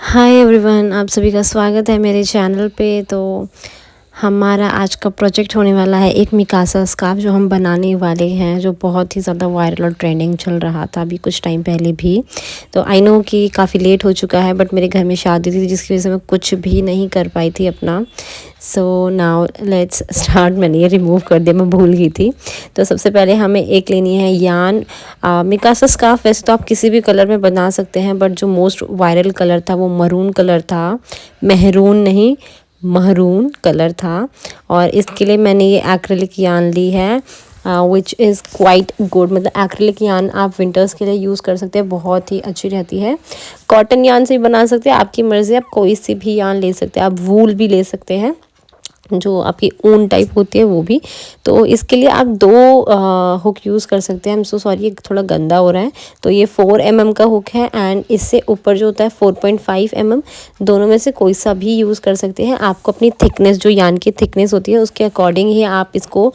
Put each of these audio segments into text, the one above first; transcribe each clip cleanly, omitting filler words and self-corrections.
Hi everyone, आप सभी का स्वागत है मेरे चैनल पे। तो हमारा आज का प्रोजेक्ट होने वाला है एक मिकासा स्कार्फ जो हम बनाने वाले हैं, जो बहुत ही ज़्यादा वायरल और ट्रेंडिंग चल रहा था अभी कुछ टाइम पहले भी। तो आई नो कि काफ़ी लेट हो चुका है, बट मेरे घर में शादी थी जिसकी वजह से मैं कुछ भी नहीं कर पाई थी अपना। So now let's start. मैंने ये रिमूव कर दिया, मैं भूल गई थी। तो सबसे पहले हमें एक लेनी है यान। मिकासा स्कार्फ वैसे तो आप किसी भी कलर में बना सकते हैं, बट जो मोस्ट वायरल कलर था वो मरून कलर था। मेहरून नहीं, महरून कलर था। और इसके लिए मैंने ये एक्रिलिक यान ली है, विच इज़ क्वाइट गुड। मतलब एक्रिलिक यान आप विंटर्स के लिए यूज़ कर सकते हैं, बहुत ही अच्छी रहती है। कॉटन यान से भी बना सकते हैं, आपकी मर्ज़ी, आप कोई सी भी यान ले सकते हैं। आप वूल भी ले सकते हैं, जो आपकी ऊन टाइप होती है वो भी। तो इसके लिए आप दो हुक यूज़ कर सकते हैं। आई एम सो सॉरी, ये थोड़ा गंदा हो रहा है। तो ये 4 mm का हुक है, एंड इससे ऊपर जो होता है 4.5 mm। दोनों में से कोई सा भी यूज़ कर सकते हैं। आपको अपनी थिकनेस, जो यान की थिकनेस होती है, उसके अकॉर्डिंग ही आप इसको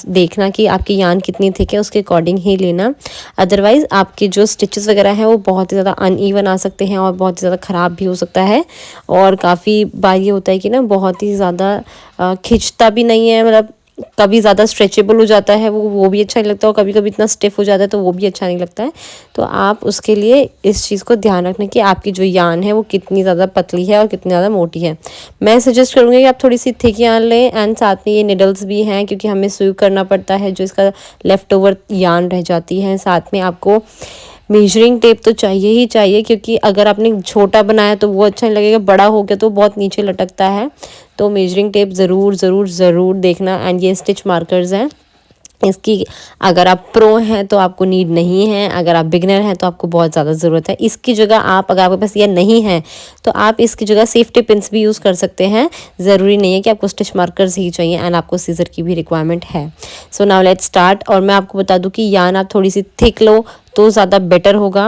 देखना कि आपकी यान कितनी थिक है, उसके अकॉर्डिंग ही लेना। अदरवाइज़ आपके जो स्टिचेस वगैरह हैं वो बहुत ही ज़्यादा अनइवन आ सकते हैं और बहुत ही ज़्यादा ख़राब भी हो सकता है। और काफ़ी बार ये होता है कि ना बहुत ही ज़्यादा खिंचता भी नहीं है, मतलब कभी ज़्यादा स्ट्रेचेबल हो जाता है वो भी अच्छा नहीं लगता, और कभी कभी इतना स्टिफ हो जाता है तो वो भी अच्छा नहीं लगता है। तो आप उसके लिए इस चीज़ को ध्यान रखना कि आपकी जो यान है वो कितनी ज़्यादा पतली है और कितनी ज़्यादा मोटी है। मैं सजेस्ट करूँगी कि आप थोड़ी सी थिक यान लें, एंड साथ में ये निडल्स भी हैं क्योंकि हमें सुई करना पड़ता है जो इसका लेफ़्ट ओवर यान रह जाती है। साथ में आपको मेजरिंग टेप तो चाहिए ही चाहिए, क्योंकि अगर आपने छोटा बनाया तो वो अच्छा नहीं लगेगा, बड़ा हो गया तो बहुत नीचे लटकता है। तो मेजरिंग टेप ज़रूर ज़रूर ज़रूर देखना। एंड ये स्टिच मार्कर्स हैं इसकी। अगर आप प्रो हैं तो आपको नीड नहीं है, अगर आप बिगनर हैं तो आपको बहुत ज़्यादा ज़रूरत है। इसकी जगह आप, अगर आपके पास ये नहीं है तो आप इसकी जगह सेफ्टी पिन्स भी यूज़ कर सकते हैं। ज़रूरी नहीं है कि आपको स्टिच मार्कर्स ही चाहिए, एंड आपको सीजर की भी रिक्वायरमेंट है। So now let's start. और मैं आपको बता दूं कि यान आप थोड़ी सी थिक लो तो ज़्यादा बेटर होगा।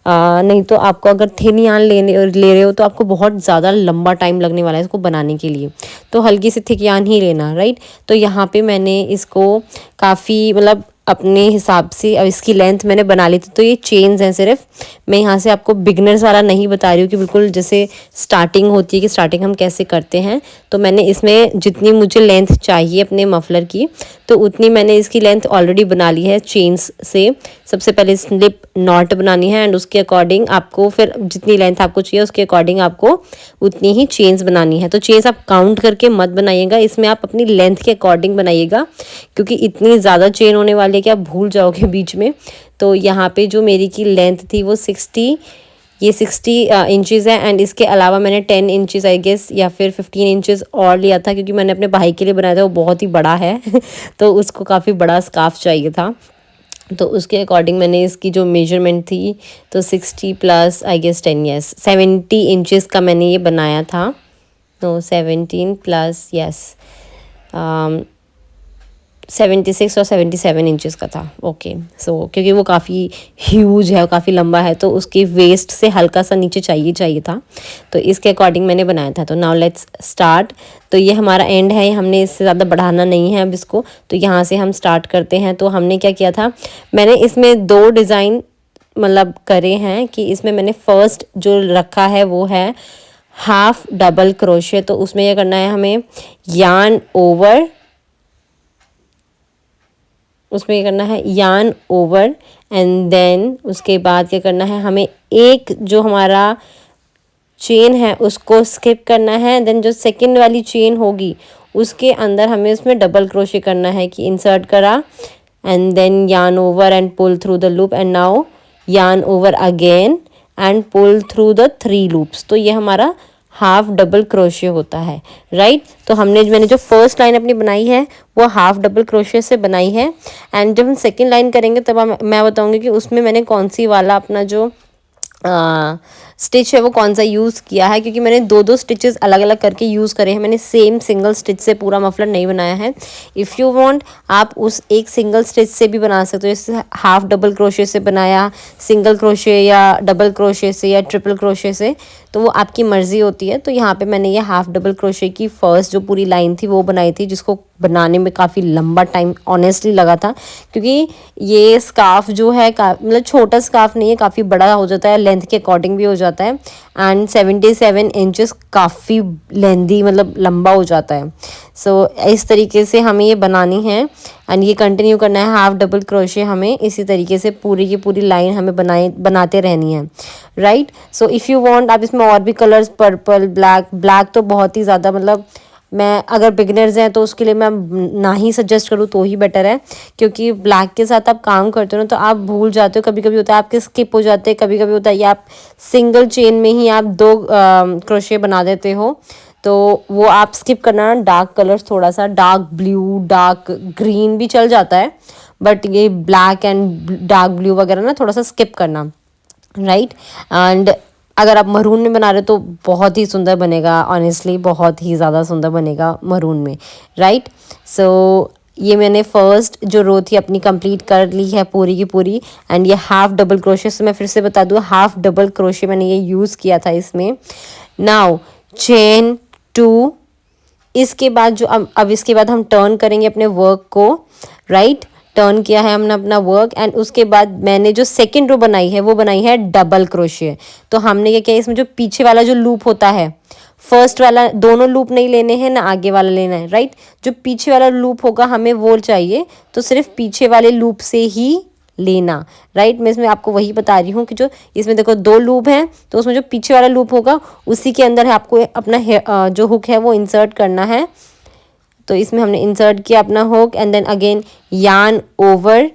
नहीं तो आपको अगर थिन यान ले रहे हो तो आपको बहुत ज़्यादा लंबा टाइम लगने वाला है इसको बनाने के लिए। तो हल्की सी थिक यान ही लेना, राइट। तो यहाँ पे मैंने इसको काफ़ी, मतलब अपने हिसाब से, अब इसकी लेंथ मैंने बना ली थी। तो ये चेन्स हैं सिर्फ। मैं यहाँ से आपको बिगनर्स वाला नहीं बता रही हूँ कि बिल्कुल जैसे स्टार्टिंग होती है कि स्टार्टिंग हम कैसे करते हैं। तो मैंने इसमें जितनी मुझे लेंथ चाहिए अपने मफलर की, तो उतनी मैंने इसकी लेंथ ऑलरेडी बना ली है चेन्स से। सबसे पहले स्लिप नॉट बनानी है, एंड उसके अकॉर्डिंग आपको फिर जितनी लेंथ आपको चाहिए उसके अकॉर्डिंग आपको उतनी ही चेन्स बनानी है। तो चेन्स आप काउंट करके मत बनाइएगा, इसमें आप अपनी लेंथ के अकॉर्डिंग बनाइएगा, क्योंकि इतनी ज़्यादा चेन होने वाली है कि आप भूल जाओगे बीच में। तो यहाँ पे जो मेरी की लेंथ थी वो 60 इंचज़ है, एंड इसके अलावा मैंने 10 इंचज़ आई गेस या फिर 15 इंचज़ और लिया था, क्योंकि मैंने अपने भाई के लिए बनाया था, वो बहुत ही बड़ा है तो उसको काफ़ी बड़ा स्कार्फ चाहिए था। तो उसके अकॉर्डिंग मैंने इसकी जो मेजरमेंट थी, तो 60 plus I guess 10, yes 70 inches का मैंने ये बनाया था। तो 17 प्लस यस 76 और 77 इंचज़ का था। ओके। सो क्योंकि वो काफ़ी ह्यूज है और काफ़ी लंबा है, तो उसके वेस्ट से हल्का सा नीचे चाहिए था। तो इसके अकॉर्डिंग मैंने बनाया था। तो नाउ लेट्स स्टार्ट। तो ये हमारा एंड है, हमने इससे ज़्यादा बढ़ाना नहीं है अब इसको। तो यहाँ से हम स्टार्ट करते हैं। तो हमने क्या किया था, मैंने इसमें 2 डिज़ाइन मतलब करे हैं कि इसमें मैंने फ़र्स्ट जो रखा है वो है हाफ डबल क्रोशे। तो उसमें यह करना है हमें यान ओवर, उसमें क्या करना है यान ओवर, एंड देन उसके बाद क्या करना है, हमें एक जो हमारा चेन है उसको स्किप करना है। देन जो सेकंड वाली चेन होगी उसके अंदर हमें उसमें डबल क्रोशे करना है कि इंसर्ट करा, and then yarn over and pull through the loop, and now yarn over again and pull through the 3 loops. तो ये हमारा हाफ डबल क्रोशे होता है, राइट। तो मैंने जो फर्स्ट लाइन अपनी बनाई है वो हाफ डबल क्रोशे से बनाई है। एंड जब हम सेकंड लाइन करेंगे तब मैं बताऊंगी कि उसमें मैंने कौन सी वाला अपना जो स्टिच है वो कौन सा यूज़ किया है, क्योंकि मैंने 2 स्टिचेस अलग अलग करके यूज़ करे हैं। मैंने सेम सिंगल स्टिच से पूरा मफलर नहीं बनाया है। इफ़ यू वांट आप उस एक सिंगल स्टिच से भी बना सकते हो, जैसे हाफ डबल क्रोशे से बनाया, सिंगल क्रोशे या डबल क्रोशे से या ट्रिपल क्रोशे से, तो वो आपकी मर्ज़ी होती है। तो यहाँ पे मैंने ये हाफ डबल क्रोशे की फर्स्ट जो पूरी लाइन थी वो बनाई थी, जिसको बनाने में काफ़ी लंबा टाइम ऑनेस्टली लगा था, क्योंकि ये स्कार्फ जो है मतलब छोटा स्कार्फ नहीं है, काफ़ी बड़ा हो जाता है, लेंथ के अकॉर्डिंग भी हो जाता है। एंड 77 इंचेस काफ़ी लेंदी मतलब लंबा हो जाता है। सो इस तरीके से हमें ये बनानी है एंड ये कंटिन्यू करना है। हाफ डबल क्रोशे हमें इसी तरीके से पूरी की पूरी लाइन हमें बनाते रहनी है, right. So if you want आप इसमें और भी कलर्स, पर्पल, ब्लैक तो बहुत ही ज़्यादा मतलब मैं अगर बिगिनर्स हैं तो उसके लिए मैं ना ही सजेस्ट करूँ तो ही बेटर है, क्योंकि ब्लैक के साथ आप काम करते हो ना तो आप भूल जाते हो, कभी कभी होता है आपके स्किप हो जाते हैं, कभी कभी होता है या आप सिंगल चेन में ही आप 2 क्रोशे बना देते हो, तो वो आप स्किप करना। डार्क कलर्स, थोड़ा सा डार्क ब्लू, डार्क ग्रीन भी चल जाता है, बट ये ब्लैक एंड डार्क ब्लू वगैरह ना थोड़ा सा स्किप करना, राइट। एंड अगर आप मरून में बना रहे हो तो बहुत ही सुंदर बनेगा, ऑनेस्टली बहुत ही ज़्यादा सुंदर बनेगा मरून में, राइट। सो ये मैंने फर्स्ट जो रो थी अपनी कंप्लीट कर ली है पूरी की पूरी। एंड ये हाफ डबल क्रोशे से मैं फिर से बता दूँ, हाफ डबल क्रोशे मैंने ये यूज़ किया था इसमें। नाउ चेन 2, इसके बाद जो अब इसके बाद हम टर्न करेंगे अपने वर्क को, राइट। टर्न किया है हमने अपना वर्क एंड उसके बाद मैंने जो सेकंड रो बनाई है वो बनाई है डबल क्रोशे। तो हमने क्या किया, इसमें जो पीछे वाला जो लूप होता है, फर्स्ट वाला दोनों लूप नहीं लेने हैं ना आगे वाला लेना है, राइट। जो पीछे वाला लूप होगा हमें वो चाहिए, तो सिर्फ पीछे वाले लूप से ही लेना, राइट। मैं इसमें आपको वही बता रही हूँ कि जो इसमें देखो 2 लूप हैं, तो उसमें जो पीछे वाला लूप होगा उसी के अंदर है आपको अपना जो हुक है वो इंसर्ट करना है। तो इसमें हमने इंसर्ट किया अपना hook and then again yarn over,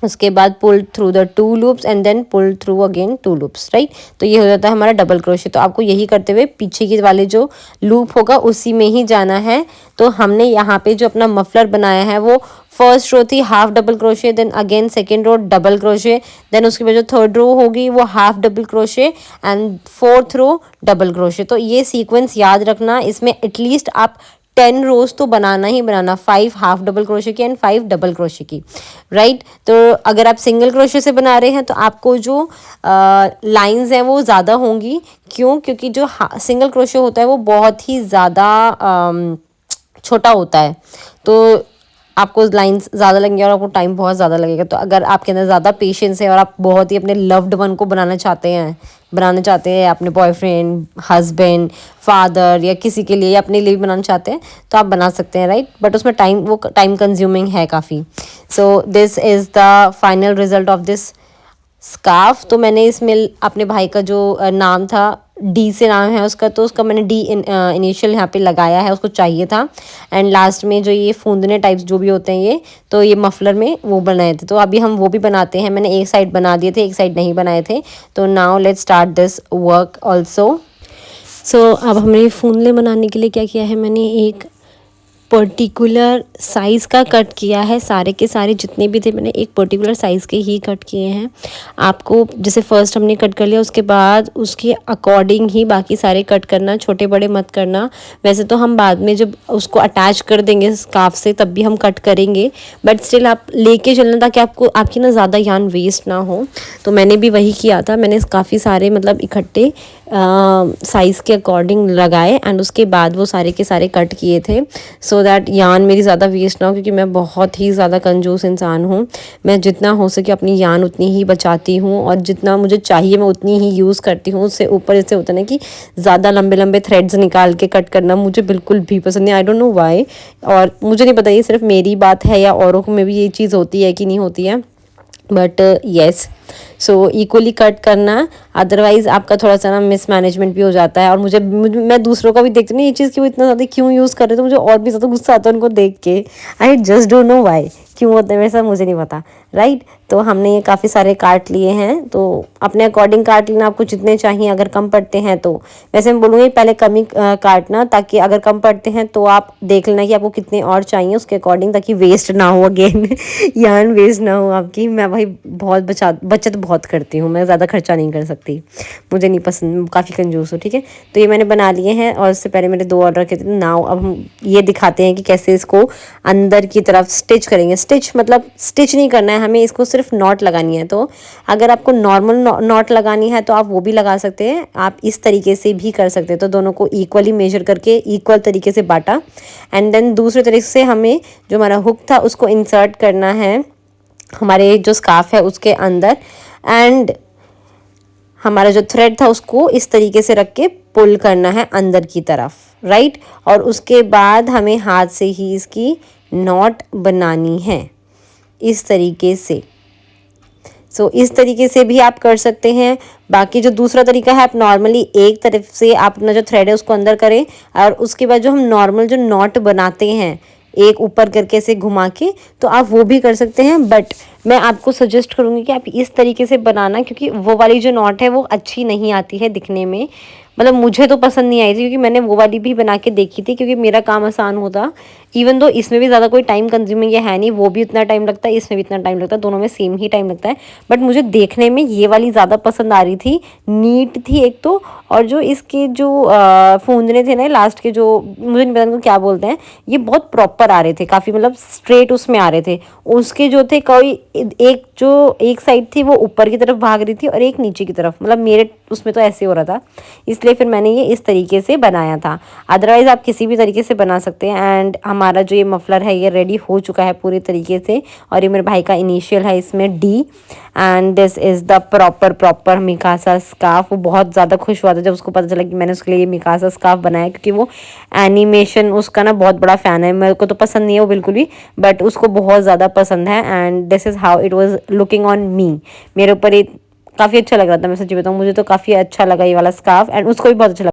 उसके बाद pull through the 2 loops and then pull through again 2 loops, right. तो ये हो जाता है हमारा डबल क्रोशे। तो आपको यही करते हुए पीछे के वाले जो लूप होगा उसी में ही जाना है। तो हमने यहाँ पे जो अपना मफलर बनाया है वो फर्स्ट रो थी half double crochet, then again second row double crochet, then उसके बाद जो थर्ड रो होगी वो half double crochet and fourth row double crochet. तो ये सीक्वेंस याद रखना, इसमें एटलीस्ट आप 10 रोज तो बनाना ही बनाना, 5 हाफ डबल क्रोशे की एंड 5 डबल क्रोशे की, राइट। तो अगर आप सिंगल क्रोशे से बना रहे हैं तो आपको जो लाइंस हैं वो ज़्यादा होंगी, क्यों, क्योंकि जो सिंगल क्रोशे होता है वो बहुत ही ज़्यादा छोटा होता है, तो आपको लाइंस ज़्यादा लगेंगे और आपको टाइम बहुत ज़्यादा लगेगा। तो अगर आपके अंदर ज़्यादा पेशेंस है और आप बहुत ही अपने लव्ड वन को बनाना चाहते हैं अपने बॉयफ्रेंड, हस्बैंड, फादर या किसी के लिए या अपने लिए भी बनाना चाहते हैं तो आप बना सकते हैं, राइट। बट उसमें टाइम कंज्यूमिंग है काफ़ी। So this is the final result of this scarf. तो मैंने इसमें अपने भाई का जो नाम था, डी से नाम है उसका, तो उसका मैंने डी इनिशियल यहाँ पे लगाया है, उसको चाहिए था। एंड लास्ट में जो ये फूंदने टाइप्स जो भी होते हैं ये, तो ये मफलर में वो बनाए थे, तो अभी हम वो भी बनाते हैं। मैंने एक साइड बना दिए थे, एक साइड नहीं बनाए थे। तो now let's start this work also. So अब हमने फूंदने बनाने के लिए क्या किया है, मैंने एक पर्टिकुलर साइज़ का कट किया है, सारे के सारे जितने भी थे मैंने एक पर्टिकुलर साइज़ के ही कट किए हैं। आपको जैसे फर्स्ट हमने कट कर लिया, उसके बाद उसके अकॉर्डिंग ही बाकी सारे कट करना, छोटे बड़े मत करना। वैसे तो हम बाद में जब उसको अटैच कर देंगे स्कार्फ से तब भी हम कट करेंगे, बट स्टिल आप लेके चलना ताकि आपकी ना ज़्यादा यार्न वेस्ट ना हो। तो मैंने भी वही किया था, मैंने काफ़ी सारे मतलब इकट्ठे साइज़ के अकॉर्डिंग लगाए एंड उसके बाद वो सारे के सारे कट किए थे, सो दैट यार्न मेरी ज़्यादा वेस्ट ना हो, क्योंकि मैं बहुत ही ज़्यादा कंजूस इंसान हूँ। मैं जितना हो सके अपनी यार्न उतनी ही बचाती हूँ और जितना मुझे चाहिए मैं उतनी ही यूज़ करती हूँ। उससे ऊपर इससे होता है कि ज़्यादा लंबे लंबे थ्रेड्स निकाल के कट करना मुझे बिल्कुल भी पसंद नहीं, आई डोंट नो वाई। और मुझे नहीं पता ये सिर्फ मेरी बात है या औरों में भी ये चीज़ होती है कि नहीं होती है, but yes. So equally cut करना, अदरवाइज़ आपका थोड़ा सा ना मिसमैनेजमेंट भी हो जाता है। और मैं दूसरों का भी देखती हूँ ना ये चीज़ कि वो इतना ज़्यादा क्यों यूज़ कर रहे, तो मुझे और भी ज़्यादा गुस्सा आता है उनको देख के। I just don't know why, क्यों होता है मेरे साथ मुझे नहीं पता, राइट। तो हमने ये काफ़ी सारे काट लिए हैं, तो अपने अकॉर्डिंग काट लेना, आपको जितने चाहिए। अगर कम पड़ते हैं तो वैसे मैं बोलूँगी पहले कम ही काटना, ताकि अगर कम पड़ते हैं तो आप देख लेना कि आपको कितने और चाहिए उसके अकॉर्डिंग, ताकि वेस्ट ना हो अगेन यार्न वेस्ट ना हो आपकी। मैं भाई बहुत बचत बहुत करती हूँ, मैं ज़्यादा खर्चा नहीं कर सकती, मुझे नहीं पसंद, काफ़ी कंजूस हूँ, ठीक है। तो ये मैंने बना लिए हैं और इससे पहले मैंने 2 और रखे थे। नाउ अब हम ये दिखाते हैं कि कैसे इसको अंदर की तरफ स्टिच करेंगे। स्टिच मतलब स्टिच नहीं करना है हमें इसको सिर्फ नॉट लगानी है। तो अगर आपको नॉर्मल नॉट लगानी है तो आप वो भी लगा सकते हैं, आप इस तरीके से भी कर सकते हैं। तो दोनों को इक्वली मेजर करके इक्वल तरीके से बांटा एंड देन दूसरे तरीके से हमें जो हमारा हुक था उसको इंसर्ट करना है हमारे जो स्कार्फ है उसके अंदर एंड हमारा जो थ्रेड था उसको इस तरीके से रख के पुल करना है अंदर की तरफ, राइट। और उसके बाद हमें हाथ से ही इसकी नॉट बनानी है इस तरीके से। सो इस तरीके से भी आप कर सकते हैं। बाकी जो दूसरा तरीका है, आप नॉर्मली एक तरफ से आप अपना जो थ्रेड है उसको अंदर करें और उसके बाद जो हम नॉर्मल जो नॉट बनाते हैं एक ऊपर करके से घुमा के, तो आप वो भी कर सकते हैं। बट मैं आपको सजेस्ट करूँगी कि आप इस तरीके से बनाना, क्योंकि वो वाली जो नॉट है वो अच्छी नहीं आती है दिखने में। मतलब मुझे तो पसंद नहीं आई थी, क्योंकि मैंने वो वाली भी बना के देखी थी, क्योंकि मेरा काम आसान होता। इवन दो इसमें भी ज़्यादा कोई टाइम कंज्यूमिंग है नहीं, वो भी उतना टाइम लगता है, इसमें भी इतना टाइम लगता है, दोनों में सेम ही टाइम लगता है। बट मुझे देखने में ये वाली ज़्यादा पसंद आ रही थी, नीट थी एक तो, और जो इसके जो फूंदने थे ना लास्ट के, जो मुझे नहीं पता उनको क्या बोलते हैं, ये बहुत प्रॉपर आ रहे थे, काफ़ी मतलब स्ट्रेट उसमें आ रहे थे। उसके जो थे कोई एक जो एक साइड थी वो ऊपर की तरफ भाग रही थी और एक नीचे की तरफ, मतलब मेरे उसमें तो ऐसे हो रहा था, इसलिए फिर मैंने ये इस तरीके से बनाया था। अदरवाइज़ आप किसी भी तरीके से बना सकते हैं। एंड हमारा जो ये मफलर है ये रेडी हो चुका है पूरी तरीके से, और ये मेरे भाई का इनिशियल है इसमें D, and this is the proper Mikasa scarf. वो बहुत ज़्यादा खुश हुआ था जब उसको पता चला कि मैंने उसके लिए मिकासा स्कार्फ बनाया, क्योंकि वो एनिमेशन उसका ना बहुत बड़ा फ़ैन है। मेरे को तो पसंद नहीं है वो बिल्कुल भी, बट उसको बहुत ज़्यादा पसंद है। And this is how it was looking on me. मेरे ऊपर ये काफ़ी अच्छा लग रहा था, मैं सच्ची बताऊँ, मुझे तो काफ़ी अच्छा लगा ये वाला स्कार्फ, एंड उसको भी बहुत अच्छा लगा।